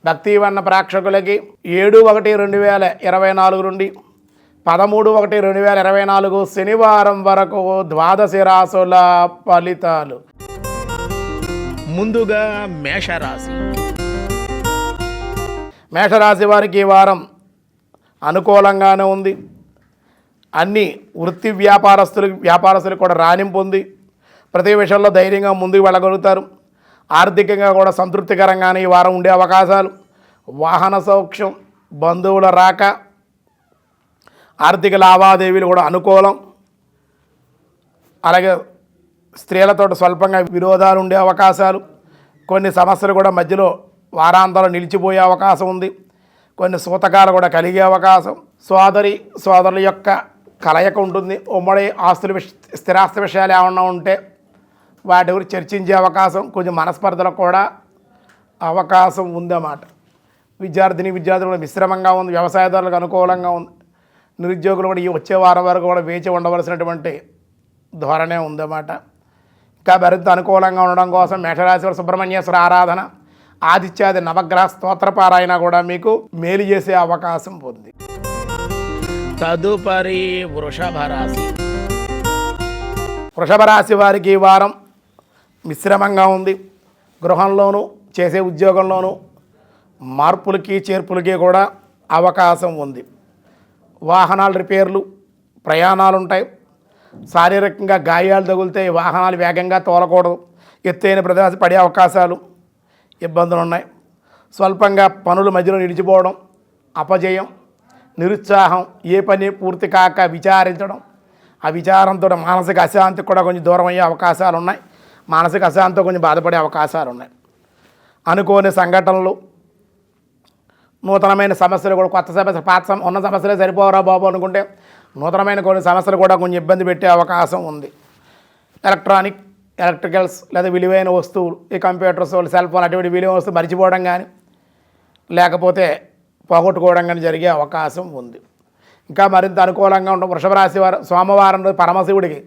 భక్తివన్న ప్రేక్షకులకి 7/1/2024 నుండి 13/1/2024 శనివారం వరకు ద్వాదశి రాశుల ఫలితాలు. ముందుగా మేషరాశి. మేషరాశి వారికి ఈ వారం అనుకూలంగానే ఉంది. అన్ని వృత్తి వ్యాపారస్తులకు కూడా రాణింపు ఉంది. ప్రతి విషయంలో ధైర్యంగా ముందుకు వెళ్ళగలుగుతారు. ఆర్థికంగా కూడా సంతృప్తికరంగానే ఈ వారం ఉండే అవకాశాలు. వాహన సౌఖ్యం, బంధువుల రాక, ఆర్థిక లావాదేవీలు కూడా అనుకూలం. అలాగే స్త్రీలతో స్వల్పంగా విరోధాలు ఉండే అవకాశాలు. కొన్ని సమస్యలు కూడా మధ్యలో వారాంతాలు నిలిచిపోయే అవకాశం ఉంది. కొన్ని సూతకాలు కూడా కలిగే అవకాశం. సోదరుల యొక్క కలయిక ఉంటుంది. ఉమ్మడి ఆస్తులు స్థిరాస్తి విషయాలు ఏమన్నా ఉంటే వాటి గురించి చర్చించే అవకాశం, కొంచెం మనస్పర్ధలకు కూడా అవకాశం ఉందన్నమాట. విద్యార్థులు కూడా మిశ్రమంగా ఉంది. వ్యవసాయదారులకు అనుకూలంగా ఉంది. నిరుద్యోగులు కూడా ఈ వచ్చే వారం వరకు కూడా వేచి ఉండవలసినటువంటి ధోరణే ఉందన్నమాట. ఇంకా మరింత అనుకూలంగా ఉండడం కోసం మేషరాశి సుబ్రహ్మణ్యేశ్వర ఆరాధన, ఆదిత్యాది నవగ్రహ స్తోత్రపారాయణ కూడా మీకు మేలు చేసే అవకాశం ఉంది. తదుపరి వృషభ రాశి. వృషభ రాశి వారికి ఈ వారం మిశ్రమంగా ఉంది. గృహంలోనూ చేసే ఉద్యోగంలోనూ మార్పులకి చేర్పులకి కూడా అవకాశం ఉంది. వాహనాల రిపేర్లు, ప్రయాణాలు ఉంటాయి. శారీరకంగా గాయాలు తగులుతాయి. వాహనాలు వేగంగా తోలకూడదు. ఎత్తైన ప్రదేశం పడే అవకాశాలు, ఇబ్బందులు ఉన్నాయి. స్వల్పంగా పనులు మధ్యలో నిలిచిపోవడం, అపజయం, నిరుత్సాహం, ఏ పని పూర్తి కాక విచారించడం, ఆ విచారంతో మానసిక అశాంతికి కూడా కొంచెం దూరం అయ్యే అవకాశాలు ఉన్నాయి. మానసిక అశాంతితో కొంచెం బాధపడే అవకాశాలు ఉన్నాయి. అనుకోని సంఘటనలు, నూతనమైన సమస్యలు కూడా, కొత్త సమస్యలు, ఉన్న సమస్యలే సరిపోవరా బాబు అనుకుంటే నూతనమైన కొన్ని సమస్యలు కూడా కొంచెం ఇబ్బంది పెట్టే అవకాశం ఉంది. ఎలక్ట్రికల్స్ లేదా విలువైన వస్తువులు, ఈ కంప్యూటర్స్, సెల్ ఫోన్ అటువంటి విలువైన వస్తువులు మర్చిపోవడం కానీ లేకపోతే పోగొట్టుకోవడం కానీ జరిగే అవకాశం ఉంది. ఇంకా మరింత అనుకూలంగా ఉండడం వృషభ రాశి వారు సోమవారం రోజు పరమశివుడికి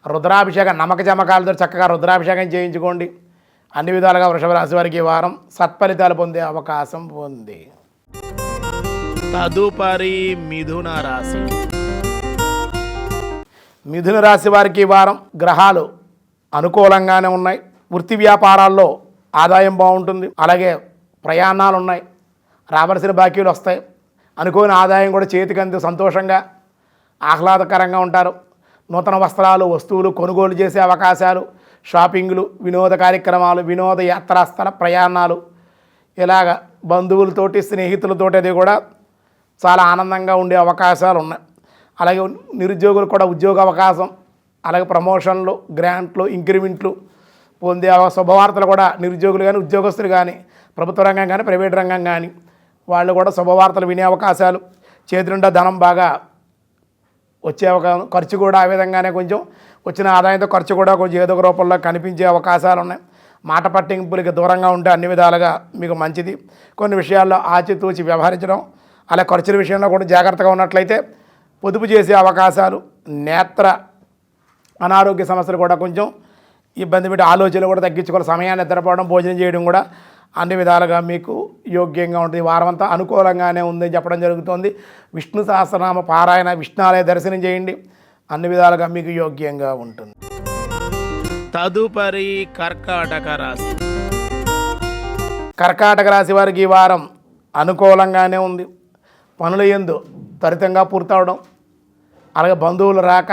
రుద్రాభిషేకం, నమ్మక చమకాలతో చక్కగా రుద్రాభిషేకం చేయించుకోండి. అన్ని విధాలుగా వృషభ రాశి వారికి ఈ వారం సత్ఫలితాలు పొందే అవకాశం ఉంది. తదుపరి మిథున రాశి. మిథున రాశి వారికి ఈ వారం గ్రహాలు అనుకూలంగానే ఉన్నాయి. వృత్తి వ్యాపారాల్లో ఆదాయం బాగుంటుంది. అలాగే ప్రయాణాలు ఉన్నాయి. రావాల్సిన బాకీలు వస్తాయి. అనుకోని ఆదాయం కూడా చేతికి అంది. సంతోషంగా ఆహ్లాదకరంగా ఉంటారు. నూతన వస్త్రాలు, వస్తువులు కొనుగోలు చేసే అవకాశాలు, షాపింగ్లు, వినోద కార్యక్రమాలు, వినోద యాత్రాస్థల ప్రయాణాలు, ఇలాగ బంధువులతోటి, స్నేహితులతోటి అది కూడా చాలా ఆనందంగా ఉండే అవకాశాలు ఉన్నాయి. అలాగే నిరుద్యోగులు కూడా ఉద్యోగ అవకాశం, అలాగే ప్రమోషన్లు, గ్రాంట్లు, ఇంక్రిమెంట్లు పొందే శుభవార్తలు కూడా నిరుద్యోగులు కానీ, ఉద్యోగస్తులు కానీ, ప్రభుత్వ రంగం కానీ, ప్రైవేట్ రంగం కానీ వాళ్ళు కూడా శుభవార్తలు వినే అవకాశాలు. చేతి నిండా ధనం బాగా వచ్చే అవకాశం. ఖర్చు కూడా ఆ విధంగానే కొంచెం వచ్చిన ఆదాయంతో ఖర్చు కూడా కొంచెం ఏదో ఒక రూపంలో కనిపించే అవకాశాలు ఉన్నాయి. మాట పట్టింపులకి దూరంగా ఉంటే అన్ని విధాలుగా మీకు మంచిది. కొన్ని విషయాల్లో ఆచితూచి వ్యవహరించడం, అలా ఖర్చుల విషయంలో కూడా జాగ్రత్తగా ఉన్నట్లయితే పొదుపు చేసే అవకాశాలు. నేత్ర అనారోగ్య సమస్యలు కూడా కొంచెం ఇబ్బంది పెట్టి ఆలోచనలు కూడా తగ్గించుకోవాలి. సమయాన్ని నిద్రపోవడం, భోజనం చేయడం కూడా అన్ని విధాలుగా మీకు యోగ్యంగా ఉంటుంది. వారం అంతా అనుకూలంగానే ఉందని చెప్పడం జరుగుతుంది. విష్ణు సహస్రనామ పారాయణ, విష్ణాలయ దర్శనం చేయండి. అన్ని విధాలుగా మీకు యోగ్యంగా ఉంటుంది. తదుపరి కర్కాటక రాశి. కర్కాటక రాశి వారికి ఈ వారం అనుకూలంగానే ఉంది. పనుల యందు త్వరితంగా పూర్తవడం, అలాగే బంధువులు రాక,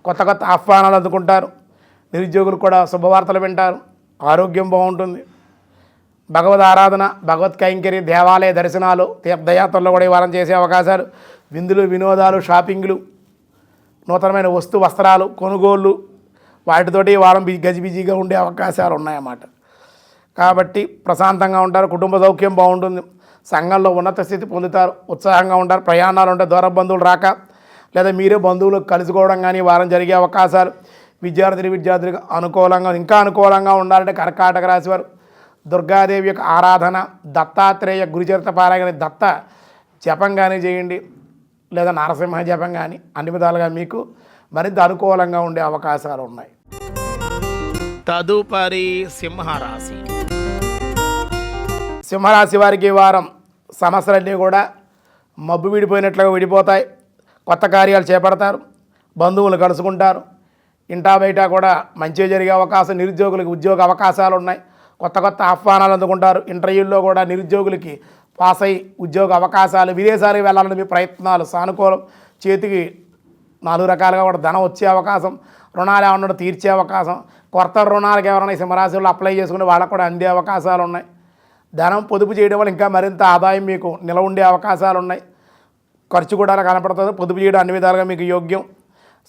కొత్త కొత్త ఆహ్వానాలు అందుకుంటారు. నిరుద్యోగులు కూడా శుభవార్తలు వింటారు. ఆరోగ్యం బాగుంటుంది. భగవద్ ఆరాధన, భగవత్ కైంకర్య, దేవాలయ దర్శనాలు, తీర్థయాత్రల్లో కూడా ఈ వారం చేసే అవకాశాలు. విందులు, వినోదాలు, షాపింగ్లు, నూతనమైన వస్త్రాలు కొనుగోళ్ళు, వాటితోటి ఈ వారం గజిబిజిగా ఉండే అవకాశాలు ఉన్నాయన్నమాట. కాబట్టి ప్రశాంతంగా ఉంటారు. కుటుంబ సౌఖ్యం బాగుంటుంది. సంఘంలో ఉన్నత స్థితి పొందుతారు. ఉత్సాహంగా ఉంటారు. ప్రయాణాలు ఉంటాయి. దూర బంధువులు రాక లేదా మీరే బంధువులు కలుసుకోవడం కానీ వారం జరిగే అవకాశాలు. విద్యార్థులకు అనుకూలంగా, ఇంకా అనుకూలంగా ఉండాలంటే కర్కాటక రాశి వారు దుర్గాదేవి యొక్క ఆరాధన, దత్తాత్రేయ గురుచరిత్ర పారాయణ, దత్త జపం కానీ చేయండి, లేదా నరసింహ జపం కానీ అన్ని విధాలుగా మీకు మరింత అనుకూలంగా ఉండే అవకాశాలు ఉన్నాయి. తదుపరి సింహరాశి. సింహరాశి వారికి ఈ వారం సమస్యలన్నీ కూడా మబ్బు విడిపోయినట్లుగా విడిపోతాయి. కొత్త కార్యాలు చేపడతారు, బంధువులు కలుసుకుంటారు, ఇంటా బయట కూడా మంచిగా జరిగే అవకాశం, నిరుద్యోగులకు ఉద్యోగ అవకాశాలు ఉన్నాయి, కొత్త కొత్త ఆహ్వానాలు అందుకుంటారు. ఇంటర్వ్యూల్లో కూడా నిరుద్యోగులకి పాస్ అయ్యి ఉద్యోగ అవకాశాలు, విదేశాలకు వెళ్ళాలని మీ ప్రయత్నాలు సానుకూలం, చేతికి 4 రకాలుగా కూడా ధనం వచ్చే అవకాశం, రుణాలు ఏమన్నా తీర్చే అవకాశం, కొత్త రుణాలకు ఎవరైనా సింహరాశిలో అప్లై చేసుకుని వాళ్ళకు కూడా అందే అవకాశాలు ఉన్నాయి. ధనం పొదుపు చేయడం వల్ల ఇంకా మరింత ఆదాయం మీకు నిల ఉండే అవకాశాలు ఉన్నాయి. ఖర్చు కూడా కనపడుతుంది. పొదుపు చేయడం అన్ని విధాలుగా మీకు యోగ్యం.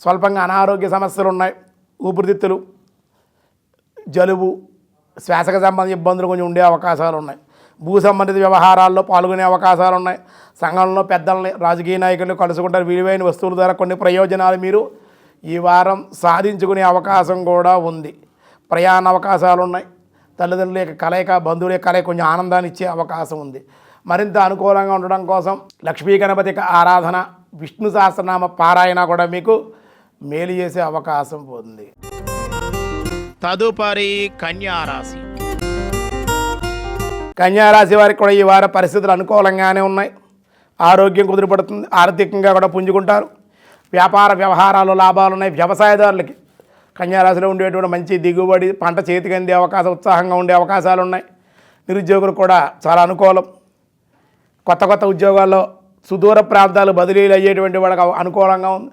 స్వల్పంగా అనారోగ్య సమస్యలు ఉన్నాయి. ఊపిరితిత్తులు, జలుబు, శ్వాసకు సంబంధించిన ఇబ్బందులు కొంచెం ఉండే అవకాశాలు ఉన్నాయి. భూ సంబంధిత వ్యవహారాల్లో పాల్గొనే అవకాశాలు ఉన్నాయి. సంఘంలో పెద్దల్ని, రాజకీయ నాయకులను కలుసుకుంటారు. విలువైన వస్తువుల ద్వారా కొన్ని ప్రయోజనాలు మీరు ఈ వారం సాధించుకునే అవకాశం కూడా ఉంది. ప్రయాణ అవకాశాలు ఉన్నాయి. తల్లిదండ్రుల యొక్క కలయిక, బంధువుల యొక్క కలయిక కొంచెం ఆనందాన్ని ఇచ్చే అవకాశం ఉంది. మరింత అనుకూలంగా ఉండడం కోసం లక్ష్మీ గణపతి ఆరాధన, విష్ణు సహస్రనామ పారాయణ కూడా మీకు మేలు చేసే అవకాశం ఉంది. తదుపరి కన్యారాశి. కన్యారాశి వారికి కూడా ఈ వార పరిస్థితులు అనుకూలంగానే ఉన్నాయి. ఆరోగ్యం కుదిరిపడుతుంది. ఆర్థికంగా కూడా పుంజుకుంటారు. వ్యాపార వ్యవహారాలు లాభాలు ఉన్నాయి. వ్యవసాయదారులకి కన్యారాశిలో ఉండేటువంటి మంచి దిగుబడి, పంట చేతికి అందే అవకాశం, ఉత్సాహంగా ఉండే అవకాశాలు ఉన్నాయి. నిరుద్యోగులు కూడా చాలా అనుకూలం. కొత్త కొత్త ఉద్యోగాల్లో సుదూర ప్రాంతాలు బదిలీలు అయ్యేటువంటి వాళ్ళకి అనుకూలంగా ఉంది.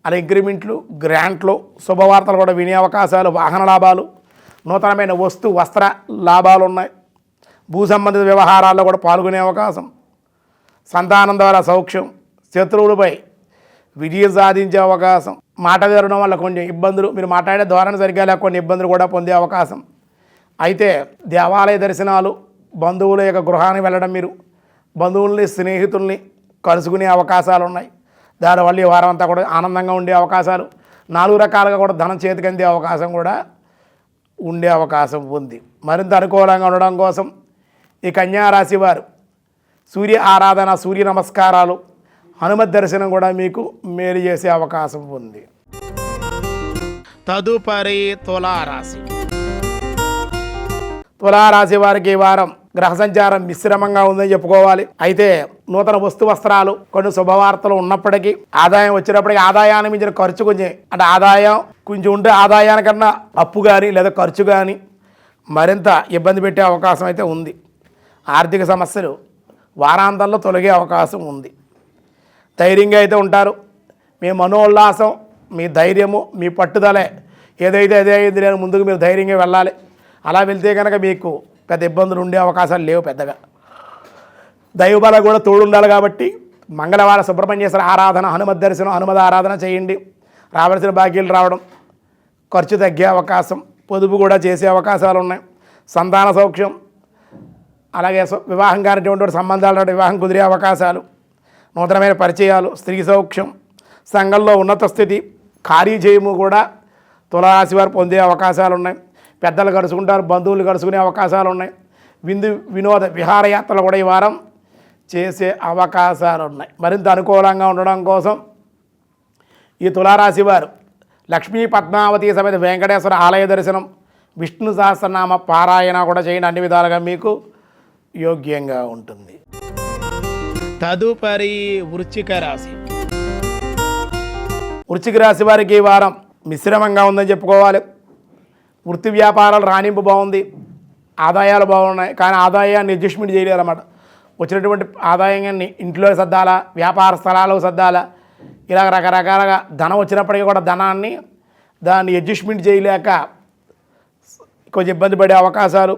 అలా ఇంక్రిమెంట్లు, గ్రాంట్లు, శుభవార్తలు కూడా వినే అవకాశాలు, వాహన లాభాలు, నూతనమైన వస్త్ర లాభాలు ఉన్నాయి. భూ సంబంధిత వ్యవహారాల్లో కూడా పాల్గొనే అవకాశం, సంతానం ద్వారా సౌఖ్యం, శత్రువులపై విజయం సాధించే అవకాశం, మాట జరగడం వల్ల కొన్ని ఇబ్బందులు, మీరు మాట్లాడే ధోరణి సరిగ్గా లేక కొన్ని ఇబ్బందులు కూడా పొందే అవకాశం. అయితే దేవాలయ దర్శనాలు, బంధువుల యొక్క గృహానికి వెళ్ళడం, మీరు బంధువుల్ని, స్నేహితుల్ని కలుసుకునే అవకాశాలు ఉన్నాయి. దానివల్ల ఈ వారం అంతా కూడా ఆనందంగా ఉండే అవకాశాలు, 4 రకాలుగా కూడా ధనం చేతికి అందే అవకాశం కూడా ఉండే అవకాశం ఉంది. మరింత అనుకూలంగా ఉండడం కోసం ఈ కన్యారాశి వారు సూర్య ఆరాధన, సూర్య నమస్కారాలు, హనుమత్ దర్శనం కూడా మీకు మేలు చేసే అవకాశం ఉంది. తదుపరి తులారాశి. తులారాశి వారికి ఈ వారం గ్రహ సంచారం మిశ్రమంగా ఉందని చెప్పుకోవాలి. అయితే నూతన వస్త్రాలు, కొన్ని శుభవార్తలు ఉన్నప్పటికీ, ఆదాయం వచ్చినప్పటికీ ఆదాయాన్ని మించిన ఖర్చు కొంచెం, అంటే ఆదాయం కొంచెం ఉంటే ఆదాయానికన్నా అప్పు కానీ లేదా ఖర్చు కానీ మరింత ఇబ్బంది పెట్టే అవకాశం అయితే ఉంది. ఆర్థిక సమస్యలు వారాంతంలో తొలగే అవకాశం ఉంది. ధైర్యంగా అయితే ఉంటారు. మీ మనోల్లాసం, మీ ధైర్యము, మీ పట్టుదలే ఏదైతే అదే అయింది నేను ముందుకు మీరు ధైర్యంగా వెళ్ళాలి. అలా వెళ్తే కనుక మీకు పెద్ద ఇబ్బందులు ఉండే అవకాశాలు లేవు. పెద్దగా దైవబలం కూడా తోడు ఉండాలి. కాబట్టి మంగళవారం సుబ్రహ్మణ్యేశ్వర ఆరాధన, హనుమత్ దర్శనం, హనుమద్ ఆరాధన చేయండి. రావాల్సిన బాకీలు రావడం, ఖర్చు తగ్గే అవకాశం, పొదుపు కూడా చేసే అవకాశాలు ఉన్నాయి. సంతాన సౌఖ్యం, అలాగే వివాహం కానిటువంటి సంబంధాలు, వివాహం కుదిరే అవకాశాలు, నూతనమైన పరిచయాలు, స్త్రీ సౌఖ్యం, సంఘంలో ఉన్నత స్థితి, కార్యజయము కూడా తులారాశి వారు పొందే అవకాశాలు ఉన్నాయి. పెద్దలు కలుసుకుంటారు, బంధువులు కలుసుకునే అవకాశాలు ఉన్నాయి. వినోద విహారయాత్రలు కూడా ఈ వారం చేసే అవకాశాలు ఉన్నాయి. మరింత అనుకూలంగా ఉండడం కోసం ఈ తులారాశి వారు లక్ష్మీ పద్మావతి సమేత వెంకటేశ్వర ఆలయ దర్శనం, విష్ణు సహస్రనామ పారాయణ కూడా చేయండి. అన్ని విధాలుగా మీకు యోగ్యంగా ఉంటుంది. తదుపరి వృశ్చిక రాశి. వృశ్చిక రాశి వారికి ఈ వారం మిశ్రమంగా ఉందని చెప్పుకోవాలి. వృత్తి వ్యాపారాలు రాణింపు బాగుంది, ఆదాయాలు బాగున్నాయి. కానీ ఆదాయాన్ని అడ్జస్ట్మెంట్ చేయలేరన్నమాట. వచ్చినటువంటి ఆదాయాన్ని ఇంట్లో సర్దాలా, వ్యాపార స్థలాలకు సర్దాలా, ఇలా రకరకాలుగా ధనం వచ్చినప్పటికీ కూడా దాన్ని అడ్జస్ట్మెంట్ చేయలేక కొంచెం ఇబ్బంది పడే అవకాశాలు,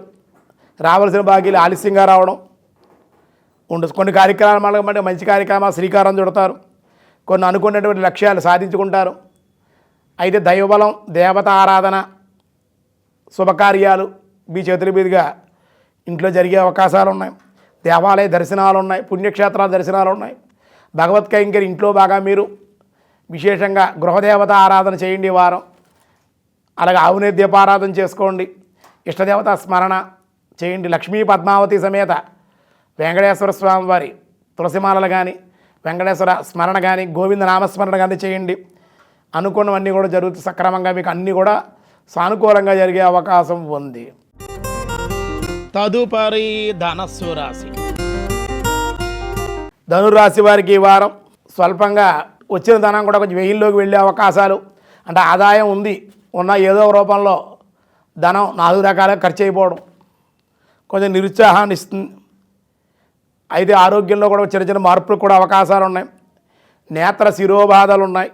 రావాల్సిన బాకీలు ఆలస్యంగా రావడం ఉండదు. కొన్ని కార్యక్రమాలు అంటే మంచి కార్యక్రమాలు శ్రీకారం చుడతారు. కొన్ని అనుకున్నటువంటి లక్ష్యాలు సాధించుకుంటారు. అయితే దైవబలం, దేవత ఆరాధన, శుభకార్యాలు మీ చేతుల మీదుగా ఇంట్లో జరిగే అవకాశాలు ఉన్నాయి. దేవాలయ దర్శనాలు ఉన్నాయి, పుణ్యక్షేత్రాల దర్శనాలు ఉన్నాయి. భగవత్ కైంకర్యం ఇంట్లో బాగా మీరు విశేషంగా గృహదేవత ఆరాధన చేయండి ఈ వారం. అలాగే ఆవునే దీపారాధన చేసుకోండి. ఇష్టదేవత స్మరణ చేయండి. లక్ష్మీ పద్మావతి సమేత వెంకటేశ్వర స్వామి వారి తులసిమాలలు కానీ, వెంకటేశ్వర స్మరణ కానీ, గోవింద నామస్మరణ కానీ చేయండి. అనుకున్నవన్నీ కూడా జరుగుతూ సక్రమంగా మీకు అన్నీ కూడా సానుకూలంగా జరిగే అవకాశం ఉంది. తదుపరి ధనస్సు రాశి. ధనురాశి వారికి ఈ వారం స్వల్పంగా వచ్చిన ధనం కూడా కొంచెం వెయ్యిల్లోకి వెళ్ళే అవకాశాలు, అంటే ఆదాయం ఉంది, ఉన్న ఏదో రూపంలో ధనం 4 రకాలుగా ఖర్చు అయిపోవడం కొంచెం నిరుత్సాహాన్ని ఇస్తుంది. అయితే ఆరోగ్యంలో కూడా చిన్న చిన్న మార్పులు కూడా అవకాశాలు ఉన్నాయి. నేత్ర శిరోబాధలు ఉన్నాయి.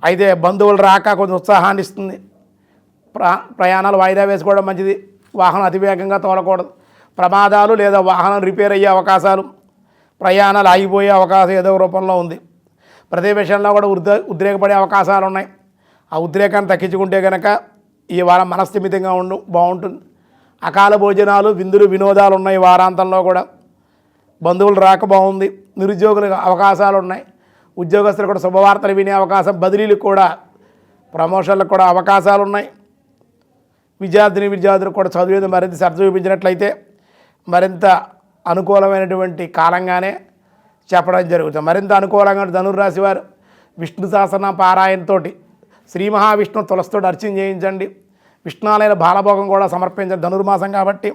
అయితే బంధువులు రాక కొంచెం ఉత్సాహాన్ని ఇస్తుంది. ప్రయాణాలు వాయిదా వేసుకోవడం మంచిది. వాహనం అతివేగంగా తోలకూడదు. ప్రమాదాలు లేదా వాహనం రిపేర్ అయ్యే అవకాశాలు, ప్రయాణాలు ఆగిపోయే అవకాశం ఏదో రూపంలో ఉంది. ప్రతి విషయంలో కూడా ఉద్రేకపడే అవకాశాలు ఉన్నాయి. ఆ ఉద్రేకాన్ని తగ్గించుకుంటే కనుక ఈ వారం మనస్థిమితంగా బాగుంటుంది. అకాల భోజనాలు, విందులు, వినోదాలు ఉన్నాయి. వారాంతంలో కూడా బంధువులు రాక బాగుంది. నిరుద్యోగులకు అవకాశాలు ఉన్నాయి. ఉద్యోగస్తులు కూడా శుభవార్తలు వినే అవకాశం, బదిలీలకు కూడా ప్రమోషన్లకు కూడా అవకాశాలు ఉన్నాయి. విద్యార్థులు కూడా చదివేది మరింత శ్రద్ధ చూపించినట్లయితే మరింత అనుకూలమైనటువంటి కాలంగానే చెప్పడం జరుగుతుంది. మరింత అనుకూలంగా ధనుర్రాశి వారు విష్ణు సహస్రనామ పారాయణతో శ్రీ మహావిష్ణు తులసితో అర్చన చేయించండి. విష్ణులైన బాలభోగం కూడా సమర్పించండి. ధనుర్మాసం కాబట్టి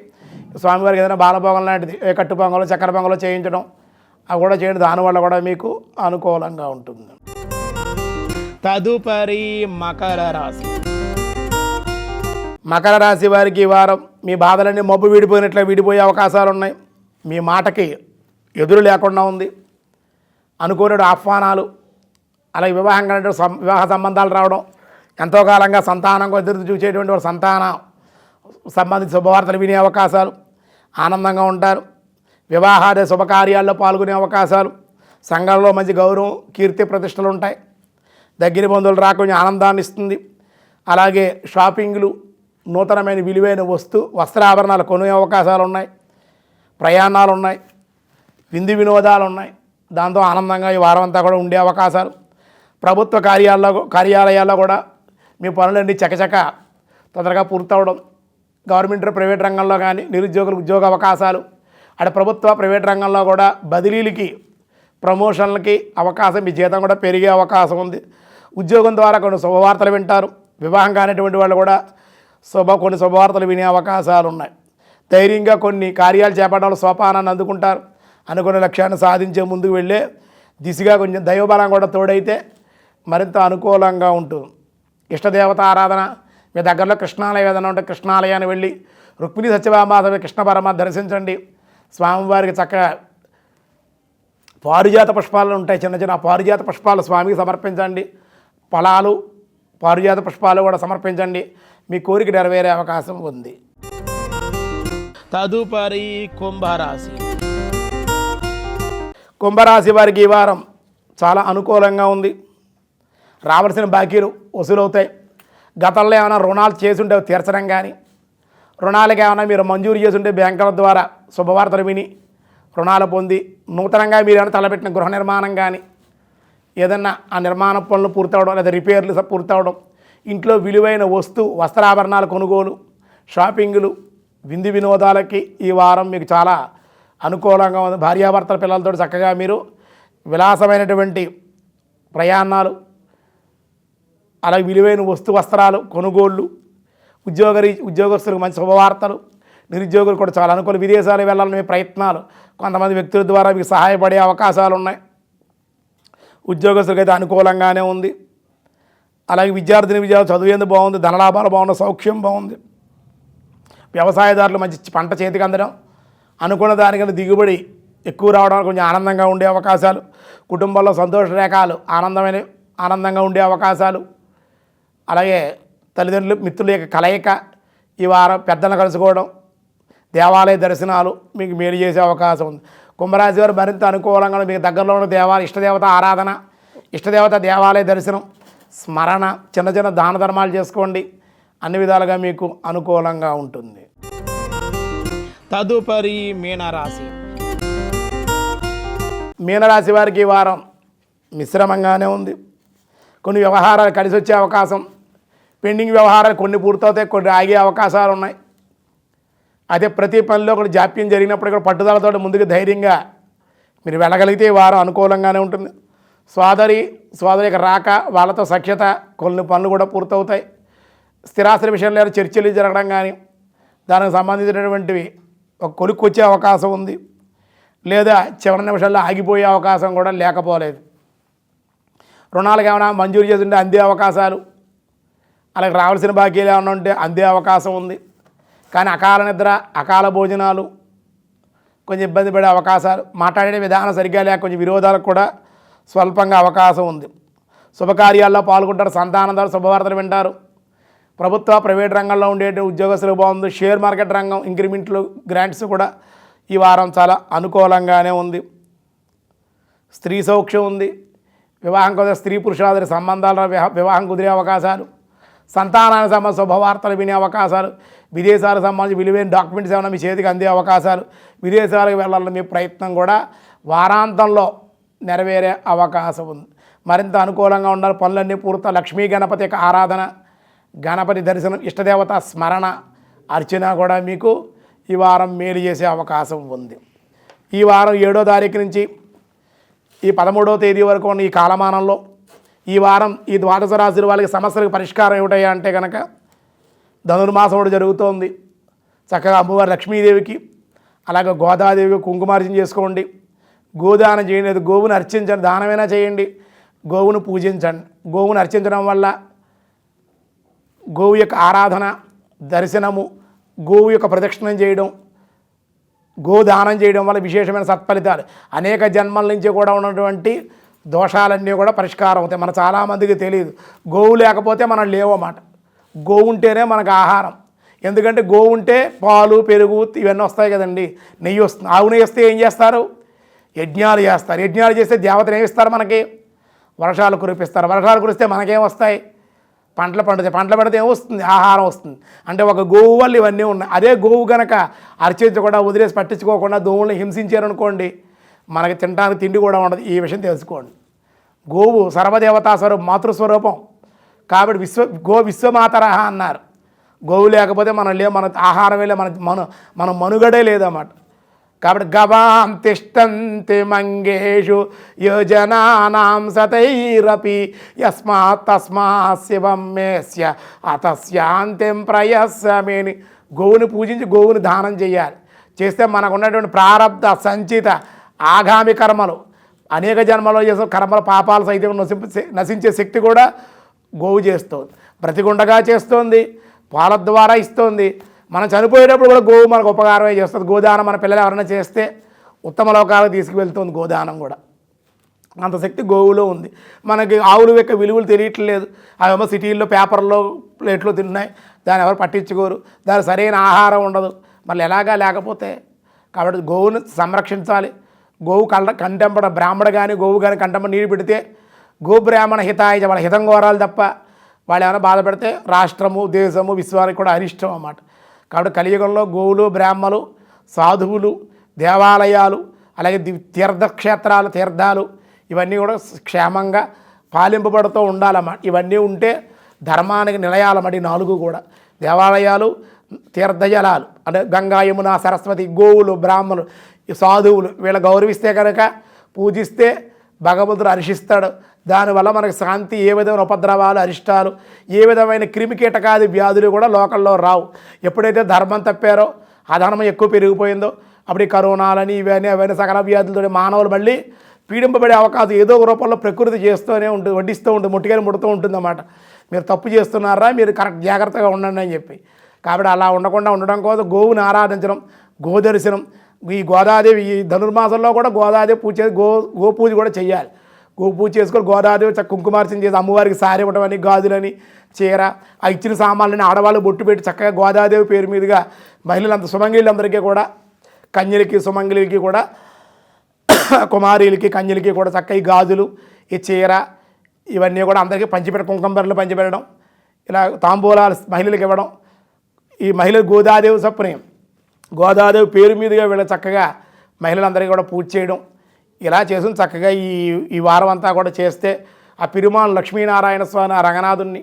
స్వామివారికి ఏదైనా బాలభోగం లాంటిది కట్టు పొంగలో చక్కెర పొంగలో చేయించడం అవి కూడా చేయండి. దానివల్ల కూడా మీకు అనుకూలంగా ఉంటుంది. తదుపరి మకర రాశి. మకర రాశి వారికి ఈ వారం మీ బాధలన్నీ మబ్బు విడిపోయే అవకాశాలు ఉన్నాయి. మీ మాటకి ఎదురు లేకుండా ఉంది. అనుకోని ఆహ్వానాలు, అలాగే వివాహ సంబంధాలు రావడం, ఎంతో కాలంగా సంతానం ఎదురు చూసేటువంటి వాడు సంతానం సంబంధించిన శుభవార్తలు వినే అవకాశాలు, ఆనందంగా ఉంటారు. వివాహాది శుభకార్యాల్లో పాల్గొనే అవకాశాలు, సంఘంలో మంచి గౌరవం, కీర్తి ప్రతిష్టలు ఉంటాయి. దగ్గర బంధువులు రాకుండా ఆనందాన్ని ఇస్తుంది. అలాగే షాపింగ్లు, నూతనమైన విలువైన వస్త్రాభరణాలు కొనే అవకాశాలు ఉన్నాయి. ప్రయాణాలు ఉన్నాయి. విందు వినోదాలు ఉన్నాయి. దాంతో ఆనందంగా ఈ వారం అంతా కూడా ఉండే అవకాశాలు. ప్రభుత్వ కార్యాలయాల్లో కూడా మీ పనులన్నీ చకచక తొందరగా పూర్తవడం. గవర్నమెంట్ ప్రైవేట్ రంగంలో కానీ నిరుద్యోగులకు ఉద్యోగ అవకాశాలు, అటు ప్రభుత్వ ప్రైవేట్ రంగంలో కూడా బదిలీలకి, ప్రమోషన్లకి అవకాశం, మీ జీతం కూడా పెరిగే అవకాశం ఉంది. ఉద్యోగం ద్వారా కొన్ని శుభవార్తలు వింటారు. వివాహం కానిటువంటి వాళ్ళు కూడా కొన్ని శుభవార్తలు వినే అవకాశాలు ఉన్నాయి. ధైర్యంగా కొన్ని కార్యాలు చేపట్టాలి, సోపానాన్ని అందుకుంటారు. అనుకున్న లక్ష్యాన్ని సాధించే ముందుకు వెళ్ళే దిశగా కొంచెం దైవబలం కూడా తోడైతే మరింత అనుకూలంగా ఉంటుంది. ఇష్టదేవత ఆరాధన, మీ దగ్గరలో కృష్ణాలయం ఏదైనా ఉంటే కృష్ణాలయాన్ని వెళ్ళి రుక్మిణి సత్యభామాదేవి కృష్ణ పరమాత్మ దర్శించండి. స్వామివారికి చక్కగా పారిజాత పుష్పాలు ఉంటాయి, చిన్న చిన్న పారిజాత పుష్పాలు స్వామికి సమర్పించండి. ఫలాలు, పారిజాత పుష్పాలు కూడా సమర్పించండి. మీ కోరిక నెరవేరే అవకాశం ఉంది. తదుపరి కుంభరాశి. కుంభరాశి వారికి ఈ వారం చాలా అనుకూలంగా ఉంది. రావాల్సిన బాకీలు వసూలవుతాయి. గతంలో ఏమైనా రుణాలు చేసుంటే తీర్చడం కానీ, రుణాలకి ఏమైనా మీరు మంజూరు చేసుంటే బ్యాంకుల ద్వారా శుభవార్తలు విని రుణాలు పొంది, నూతనంగా మీరు ఏమైనా తలపెట్టిన గృహ నిర్మాణం కానీ, ఏదన్నా ఆ నిర్మాణ పనులు పూర్తవడం లేదా రిపేర్లు పూర్తవడం, ఇంట్లో విలువైన వస్త్రాభరణాల కొనుగోలు, షాపింగులు, విందు వినోదాలకి ఈ వారం మీకు చాలా అనుకూలంగా ఉంది. భార్యాభర్తల పిల్లలతో చక్కగా మీరు విలాసమైనటువంటి ప్రయాణాలు, అలాగే విలువైన వస్త్రాలు కొనుగోళ్ళు, ఉద్యోగస్తులకు మంచి శుభవార్తలు, నిరుద్యోగులు కూడా చాలా అనుకూల. విదేశాలు వెళ్ళాలని ప్రయత్నాలు, కొంతమంది వ్యక్తుల ద్వారా మీకు సహాయపడే అవకాశాలు ఉన్నాయి. ఉద్యోగస్తులకైతే అనుకూలంగానే ఉంది. అలాగే విద్యార్థులు చదువేందుకు బాగుంది. ధనలాభాలు బాగున్నాయి. సౌఖ్యం బాగుంది. వ్యవసాయదారులు మంచి పంట చేతికి అందడం, అనుకున్న దానికన్నా దిగుబడి ఎక్కువ రావడానికి కొంచెం ఆనందంగా ఉండే అవకాశాలు, కుటుంబంలో సంతోష రేఖలు ఆనందంగా ఉండే అవకాశాలు, అలాగే తల్లిదండ్రులు మిత్రుల యొక్క కలయిక, ఈ వారం పెద్దలను కలుసుకోవడం, దేవాలయ దర్శనాలు మీకు మేలు చేసే అవకాశం ఉంది. కుంభరాశి వారు మరింత అనుకూలంగా మీకు దగ్గరలో ఉన్న ఇష్టదేవత ఆరాధన, ఇష్టదేవత దేవాలయ దర్శనం, స్మరణ, చిన్న చిన్న దాన ధర్మాలు చేసుకోండి. అన్ని విధాలుగా మీకు అనుకూలంగా ఉంటుంది. తదుపరి మీనరాశి. మీనరాశి వారికి ఈ వారం మిశ్రమంగానే ఉంది. కొన్ని వ్యవహారాలు కలిసి వచ్చే అవకాశం, పెండింగ్ వ్యవహారాలు కొన్ని పూర్తవుతాయి, కొన్ని ఆగే అవకాశాలు ఉన్నాయి. అదే ప్రతి పనిలో కూడా జాప్యం జరిగినప్పుడు కూడా పట్టుదలతో ముందుకు ధైర్యంగా మీరు వెళ్ళగలిగితే ఈ వారం అనుకూలంగానే ఉంటుంది. సోదరి యొక్క రాక, వాళ్ళతో సఖ్యత, కొన్ని పనులు కూడా పూర్తవుతాయి. స్థిరాస్తుల విషయంలో చర్చలు జరగడం కానీ, దానికి సంబంధించినటువంటివి ఒక కొలుక్కు వచ్చే అవకాశం ఉంది, లేదా చివరి నిమిషాల్లో ఆగిపోయే అవకాశం కూడా లేకపోలేదు. రుణాలకు ఏమైనా మంజూరు చేస్తుంటే అందే అవకాశాలు, అలాగే రావాల్సిన బాకీలు ఏమైనా ఉంటే అందే అవకాశం ఉంది. కానీ అకాల నిద్ర, అకాల భోజనాలు, కొంచెం ఇబ్బంది పడే అవకాశాలు, మాట్లాడే విధానం సరిగ్గా లేక కొంచెం విరోధాలకు కూడా స్వల్పంగా అవకాశం ఉంది. శుభకార్యాల్లో పాల్గొంటారు, సంతానం ద్వారా శుభవార్తలు వింటారు. ప్రభుత్వ ప్రైవేట్ రంగంలో ఉండే ఉద్యోగస్తులు బాగుంది. షేర్ మార్కెట్ రంగం, ఇంక్రిమెంట్లు, గ్రాంట్స్ కూడా ఈ వారం చాలా అనుకూలంగానే ఉంది. స్త్రీ సౌఖ్యం ఉంది. వివాహం కోసం స్త్రీ పురుషాదుల సంబంధాల వివాహం కుదిరే అవకాశాలు, సంతానానికి సంబంధించిన శుభవార్తలు వినే అవకాశాలు, విదేశాలకు సంబంధించి విలువైన డాక్యుమెంట్స్ ఏమైనా మీ చేతికి అందే అవకాశాలు, విదేశాలకు వెళ్ళాలని మీ ప్రయత్నం కూడా వారాంతంలో నెరవేరే అవకాశం ఉంది. మరింత అనుకూలంగా ఉండాలి. పనులన్నీ పూర్తి. లక్ష్మీ గణపతి యొక్క ఆరాధన, గణపతి దర్శనం, ఇష్టదేవత స్మరణ, అర్చన కూడా మీకు ఈ వారం మేలు చేసే అవకాశం ఉంది. ఈ వారం 7వ తారీఖు నుంచి ఈ 13వ తేదీ వరకు ఉన్న ఈ కాలమానంలో ఈ వారం ఈ ద్వాదశ రాశుల వాళ్ళకి సమస్యలకు పరిష్కారం ఏమిటయ్యా అంటే కనుక ధనుర్మాసం కూడా జరుగుతోంది. చక్కగా అమ్మవారి లక్ష్మీదేవికి అలాగే గోదాదేవికి కుంకుమార్చన చేసుకోండి. గోదానం చేయండి, గోవును అర్చించండి, దానమైనా చేయండి, గోవును పూజించండి. గోవును అర్చించడం వల్ల గోవు యొక్క ఆరాధన, దర్శనము, గోవు యొక్క ప్రదక్షిణం చేయడం, గోదానం చేయడం వల్ల విశేషమైన సత్ఫలితాలు, అనేక జన్మల నుంచి కూడా ఉన్నటువంటి దోషాలన్నీ కూడా పరిష్కారం అవుతాయి. మన చాలామందికి తెలియదు, గోవు లేకపోతే మనం లేవన్నమాట. గోవు ఉంటేనే మనకు ఆహారం. ఎందుకంటే గోవు ఉంటే పాలు, పెరుగు ఇవన్నీ వస్తాయి కదండి, నెయ్యి వస్తుంది. ఆవు నెయ్యి వస్తే ఏం చేస్తారు? యజ్ఞాలు చేస్తారు. యజ్ఞాలు చేస్తే దేవతలు ఏమిస్తారు? మనకి వర్షాలు కురిపిస్తారు. వర్షాలు కురిస్తే మనకేం వస్తాయి? పంటలు పండుతాయి. పంటలు పడితే ఏమొస్తుంది? ఆహారం వస్తుంది. అంటే ఒక గోవు వల్ల ఇవన్నీ ఉన్నాయి. అదే గోవు కనుక అర్చించకుండా వదిలేసి పట్టించుకోకుండా దోవుల్ని హింసించారనుకోండి, మనకి తినడానికి తిండి కూడా ఉండదు. ఈ విషయం తెలుసుకోండి. గోవు సర్వదేవతా స్వరూపం, మాతృస్వరూపం. కాబట్టి విశ్వమాతరహ అన్నారు. గోవు లేకపోతే మనం లేవు, మన ఆహారం వెళ్ళే మన మనుగడే లేదన్నమాట. కాబట్టి గవాం తిష్టంతి మంగేషు యోజనానాం సతైరపి యస్మాత్ తస్మాత్ శివం మేస్య అతస్యాంతిం ప్రయస్సమేని. గోవుని పూజించి గోవుని దానం చేయాలి. చేస్తే మనకు ఉన్నటువంటి ప్రారబ్ధ సంచిత ఆగామి కర్మలు, అనేక జన్మలో చేసే కర్మల పాపాలు సైతం నశించే శక్తి కూడా గోవు చేస్తుంది. బ్రతికుండగా చేస్తుంది, పాల ద్వారా ఇస్తుంది. మనం చనిపోయేటప్పుడు కూడా గోవు మనకు ఉపకారమే చేస్తుంది. గోదానం మన పిల్లలు ఎవరైనా చేస్తే ఉత్తమ లోకాలకు తీసుకువెళ్తుంది గోదానం కూడా. అంత శక్తి గోవులో ఉంది. మనకి ఆవుల యొక్క విలువలు తెలియట్లేదు. అవేమో సిటీల్లో పేపర్లో ప్లేట్లో తిన్నాయి, దాన్ని ఎవరు పట్టించుకోరు, దాని సరైన ఆహారం ఉండదు. మళ్ళీ ఎలాగా లేకపోతే కాబట్టి గోవును సంరక్షించాలి. గోవు కంటెంపడ బ్రాహ్మణ కానీ గోవు కానీ కంటెంపడ నీరు పెడితే గోబ్రాహ్మణ హితాయ, వాళ్ళ హితం కోరాలి తప్ప వాళ్ళు ఏమైనా బాధ పెడితే రాష్ట్రము, దేశము, విశ్వానికి కూడా అరిష్టం అన్నమాట. కాబట్టి కలియుగంలో గోవులు, బ్రాహ్మలు, సాధువులు, దేవాలయాలు, అలాగే తీర్థక్షేత్రాలు, తీర్థాలు ఇవన్నీ కూడా క్షేమంగా పాలింపబడుతూ ఉండాలన్నమాట. ఇవన్నీ ఉంటే ధర్మానికి నిలయాలన్నమాట. ఈ 4 కూడా దేవాలయాలు, తీర్థజలాలు అంటే గంగా, యమున, సరస్వతి, గోవులు, బ్రాహ్మణులు, సాధువులు వీళ్ళ గౌరవిస్తే కనుక, పూజిస్తే భగవంతుడు హర్షిస్తాడు. దానివల్ల మనకు శాంతి, ఏ విధమైన ఉపద్రవాలు, అరిష్టాలు, ఏ విధమైన క్రిమికీటకాది వ్యాధులు కూడా లోకల్లో రావు. ఎప్పుడైతే ధర్మం తప్పారో, అధర్మం ఎక్కువ పెరిగిపోయిందో, అప్పుడు ఈ కరోనాలని ఇవన్నీ అవన్నీ సకల వ్యాధులతో మానవులు మళ్ళీ పీడింపబడే అవకాశం ఏదో ఒక రూపంలో ప్రకృతి చేస్తూనే ఉంటుంది, వడ్డిస్తూ ఉంటుంది, ముట్టిగానే ముడుతూ ఉంటుందన్నమాట. మీరు తప్పు చేస్తున్నారా, మీరు కరెక్ట్ జాగ్రత్తగా ఉండండి అని చెప్పి. కాబట్టి అలా ఉండకుండా ఉండడం కోసం గోవుని ఆరాధించడం, గోదర్శనం. ఈ గోదాదేవి ఈ ధనుర్మాసంలో కూడా గోదాదేవి పూజ చేసి గోపూజ కూడా చేయాలి. గోపూజ చేసుకొని గోదాదేవి కుంకుమార్చన చేసి అమ్మవారికి సారి ఇవ్వడం అని, గాజులని, చీర, ఆ ఇచ్చిన సామాన్లని ఆడవాళ్ళు బొట్టు పెట్టి చక్కగా గోదాదేవి పేరు మీదుగా మహిళలంతా సుమంగిళ్ళందరికీ కూడా, కన్యలకి, సుమంగిలికి కూడా, కుమారీలకి, కన్యలకి కూడా చక్కగా ఈ గాజులు, ఈ చీర ఇవన్నీ కూడా అందరికీ కుంకుమబెరలు పంచిపెట్టడం, ఇలా తాంబూలాలు మహిళలకు ఇవ్వడం. ఈ మహిళలు గోదాదేవి సప్పుని గోదాదేవి పేరు మీదుగా వీళ్ళ చక్కగా మహిళలందరికీ కూడా పూజ చేయడం, ఇలా చేసుకుని చక్కగా ఈ వారం అంతా కూడా చేస్తే ఆ పెరుమాళ్ లక్ష్మీనారాయణ స్వామి, ఆ రంగనాథుని,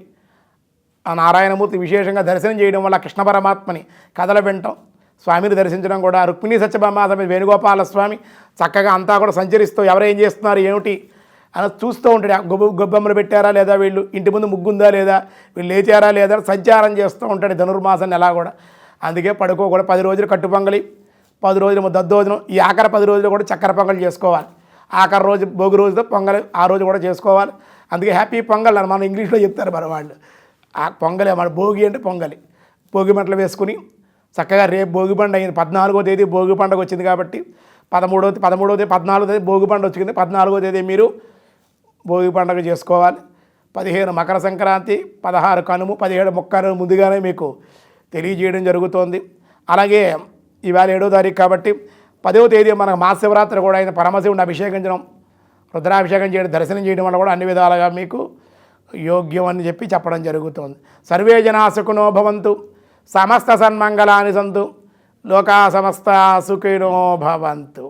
ఆ నారాయణమూర్తి విశేషంగా దర్శనం చేయడం వల్ల కృష్ణ పరమాత్మని కథలు వినటం, స్వామిని దర్శించడం కూడా, రుక్మిణీ సత్యభామ వేణుగోపాల స్వామి చక్కగా అంతా కూడా సంచరిస్తూ ఎవరేం చేస్తున్నారు ఏమిటి అని చూస్తూ ఉంటాడు. గొబ్బెమ్మలు పెట్టారా లేదా, వీళ్ళు ఇంటి ముందు ముగ్గుందా లేదా, వీళ్ళు లేచారా లేదా సంచారం చేస్తూ ఉంటాడు ధనుర్మాసాన్ని. ఎలా కూడా అందుకే పడుకోకూడదు. 10 రోజులు కట్టు పొంగలి, 10 రోజులు దద్దోజనం, ఈ ఆఖరి 10 రోజులు కూడా చక్కెర పొంగల్ చేసుకోవాలి. ఆఖరి రోజు భోగి రోజుతో పొంగలి ఆ రోజు కూడా చేసుకోవాలి. అందుకే హ్యాపీ పొంగల్ అని మనం ఇంగ్లీష్లో చెప్తారు మన వాళ్ళు. ఆ పొంగలే మన భోగి అంటే పొంగలి. భోగి మంటలు వేసుకుని చక్కగా రేపు భోగి పండుగ అయింది. 14వ తేదీ భోగి పండుగ వచ్చింది కాబట్టి 13వ తేదీ 14వ తేదీ భోగి పండుగ వచ్చింది. 14వ తేదీ మీరు భోగి పండుగ చేసుకోవాలి. 15 మకర సంక్రాంతి, 16 కనుము, 17 ముక్కనుము ముందుగానే మీకు తెలియజేయడం జరుగుతోంది. అలాగే ఇవాళ 7వ తారీఖు కాబట్టి 10వ తేదీ మనకు మహాశివరాత్రి కూడా అయిన పరమశివుని అభిషేకించడం, రుద్రాభిషేకం చేయడం, దర్శనం చేయడం వల్ల కూడా అన్ని విధాలుగా మీకు యోగ్యం అని చెప్పడం జరుగుతుంది. సర్వే జనా సుఖినో భవంతు, సమస్త సన్మంగళాని సంతు, లోకా సమస్త సుఖినో భవంతు.